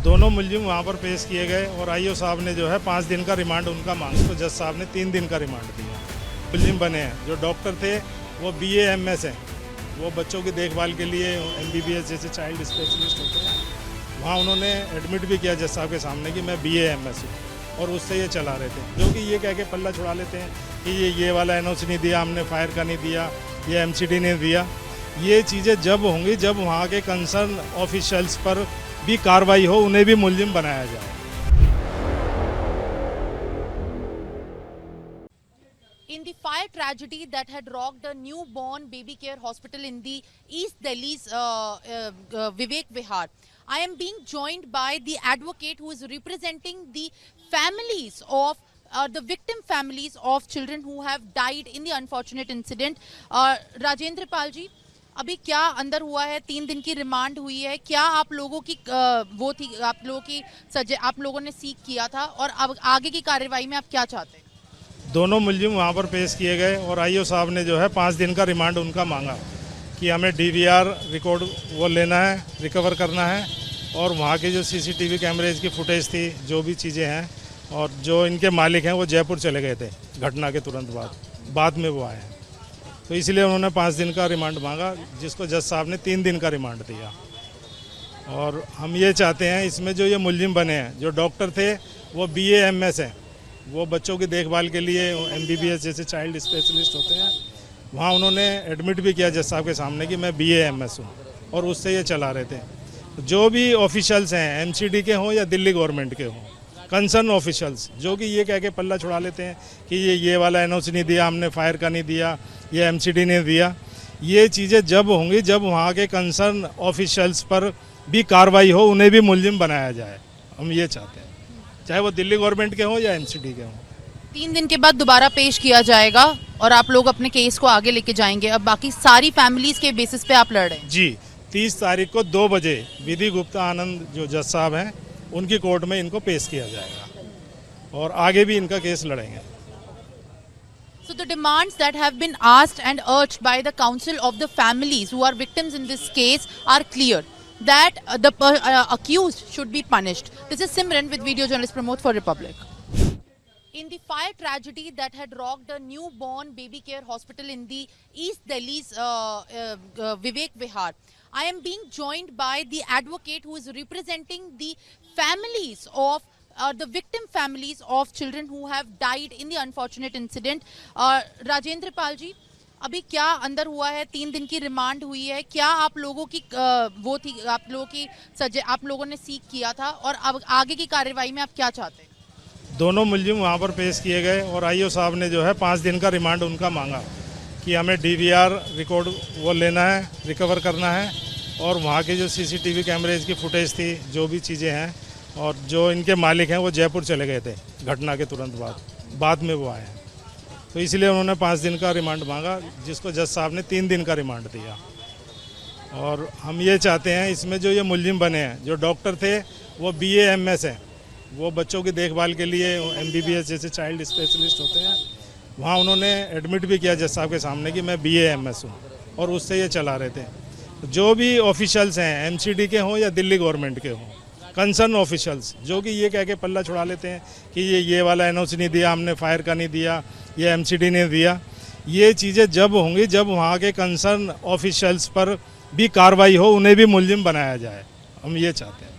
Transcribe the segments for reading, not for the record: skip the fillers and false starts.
दोनों मुलजिम वहाँ पर पेश किए गए और आईओ साहब ने जो है 5 दिन का रिमांड उनका मांगा, तो जज साहब ने 3 दिन का रिमांड दिया। मुलजिम बने हैं जो डॉक्टर थे वो BA MS हैं, वो बच्चों की देखभाल के लिए MBBS जैसे चाइल्ड स्पेशलिस्ट होते हैं, वहाँ उन्होंने एडमिट भी किया जज साहब के सामने कि मैं BA MS हूँ, और उससे ये चला रहे थे, जो कि ये कह के पल्ला छुड़ा लेते हैं कि ये वाला NOC नहीं दिया हमने, फायर का नहीं दिया, ये MCD नहीं दिया। ये चीज़ें जब होंगी जब वहाँ के कंसर्न ऑफिशियल्स पर भी कार्रवाई हो, उन्हें भी मुलजिम बनाया जाए। In the fire tragedy that had rocked a newborn baby care hospital in the East Delhi's Vivek Vihar, I am being joined by the advocate who is representing the families of the victim families of children who have died in the unfortunate incident. Rajendra Pal ji, अभी क्या अंदर हुआ है? 3 दिन की remand हुई है, क्या आप लोगों की वो थी, आप लोगों ने सीख किया था, और अब आगे की कार्रवाई में आप क्या चाहते हैं? दोनों मुलजिम वहाँ पर पेश किए गए और आईओ साहब ने जो है 5 दिन का रिमांड उनका मांगा कि हमें DVR रिकॉर्ड वो लेना है, रिकवर करना है, और वहाँ की जो CCTV कैमरेज की फुटेज थी, जो भी चीज़ें हैं, और जो इनके मालिक हैं वो जयपुर चले गए थे घटना के तुरंत बाद में वो आए हैं, तो इसलिए उन्होंने 5 दिन का रिमांड मांगा, जिसको जज साहब ने 3 दिन का रिमांड दिया। और हम ये चाहते हैं इसमें जो ये मुलजिम बने हैं, जो डॉक्टर थे वो BA MS हैं, वो बच्चों की देखभाल के लिए MBBS जैसे चाइल्ड स्पेशलिस्ट होते हैं, वहाँ उन्होंने एडमिट भी किया जज साहब के सामने कि मैं BA MS हूँ, और उससे ये चला रहे थे। जो भी ऑफिशियल्स हैं, MCD के हों या दिल्ली गवर्नमेंट के हों, कंसर्न ऑफिशियल्स, जो कि ये कह के पल्ला छुड़ा लेते हैं कि ये वाला NOC नहीं दिया हमने, फायर का नहीं दिया, ये MCD नहीं दिया। ये चीज़ें जब होंगी जब वहाँ के कंसर्न ऑफिशियल्स पर भी कार्रवाई हो, उन्हें भी मुलजिम बनाया जाए। हम ये चाहते हैं, चाहे वो दिल्ली गवर्नमेंट के हों या MCD के हों। 3 दिन के बाद दोबारा पेश किया जाएगा और आप लोग अपने केस को आगे लेके जाएंगे। अब बाकी सारी फैमिलीज के बेसिस पे आप लड़ रहे हैं? जी, 30 तारीख को 2 बजे विधि गुप्ता आनंद जो जज साहब हैं, उनकी कोर्ट में इनको पेश किया जाएगा और आगे भी इनका केस लड़ेंगे। So the demands that have been asked and urged by the counsel of the families who are victims in this case are clear, that the accused should be punished. This is Simran with video journalist Pramod for Republic. In the fire tragedy that had rocked a newborn baby care hospital in the East Delhi's Vivek Vihar, I am being joined by the advocate who is representing the families of the victim families of children who have died in the unfortunate incident. Rajendra Pal ji, अभी क्या अंदर हुआ है? 3 दिन की remand हुई है, क्या आप लोगों की वो थी, आप लोगों ने सीख किया था, और अब आगे की कार्रवाई में आप क्या चाहते हैं? दोनों मुलजिम वहाँ पर पेश किए गए और आईओ साहब ने जो है 5 दिन का रिमांड उनका मांगा कि हमें DVR रिकॉर्ड वो लेना है, रिकवर करना है, और वहाँ की जो CCTV कैमरेज की फुटेज थी, जो भी चीज़ें हैं, और जो इनके मालिक हैं वो जयपुर चले गए थे घटना के तुरंत बाद में वो आए हैं, तो इसलिए उन्होंने 5 दिन का रिमांड मांगा, जिसको जज साहब ने 3 दिन का रिमांड दिया। और हम ये चाहते हैं इसमें जो ये मुलजिम बने हैं, जो डॉक्टर थे वो BA MS हैं, वो बच्चों की देखभाल के लिए MBBS जैसे चाइल्ड स्पेशलिस्ट होते हैं, वहाँ उन्होंने एडमिट भी किया जज साहब के सामने कि मैं BA MS हूँ, और उससे ये चला रहे थे। जो भी ऑफिशियल्स हैं, MCD के हों या दिल्ली गवर्नमेंट के हों, कंसर्न ऑफिशियल्स, जो कि ये कह के पल्ला छुड़ा लेते हैं कि ये वाला NOC नहीं दिया हमने, फायर का नहीं दिया, ये MCD नहीं दिया। ये चीज़ें जब होंगी जब वहाँ के कंसर्न ऑफिशियल्स पर भी कार्रवाई हो, उन्हें भी मुलजिम बनाया जाए। हम ये चाहते हैं,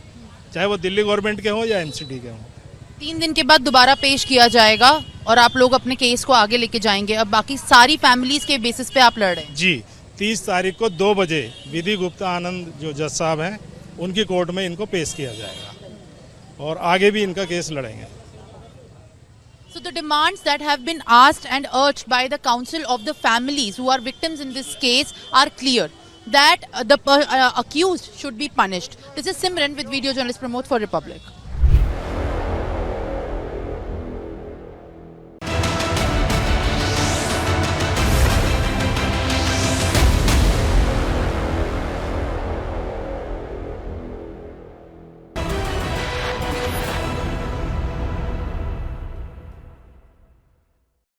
चाहे वो दिल्ली गवर्नमेंट के हों या MCD के हों। 3 दिन के बाद दोबारा पेश किया जाएगा और आप लोग अपने केस को आगे लेके जाएंगे। अब बाकी सारी फैमिलीज के बेसिस पे आप लड़ रहे हैं? जी, 30 तारीख को 2 बजे विधि गुप्ता आनंद जो जज साहब हैं, उनकी कोर्ट में इनको पेश किया जाएगा और आगे भी इनका केस लड़ेंगे। So the demands that have been asked and urged by the counsel of the families who are victims in this case are clear, that the accused should be punished. This is Simran with video journalist Pramod for Republic.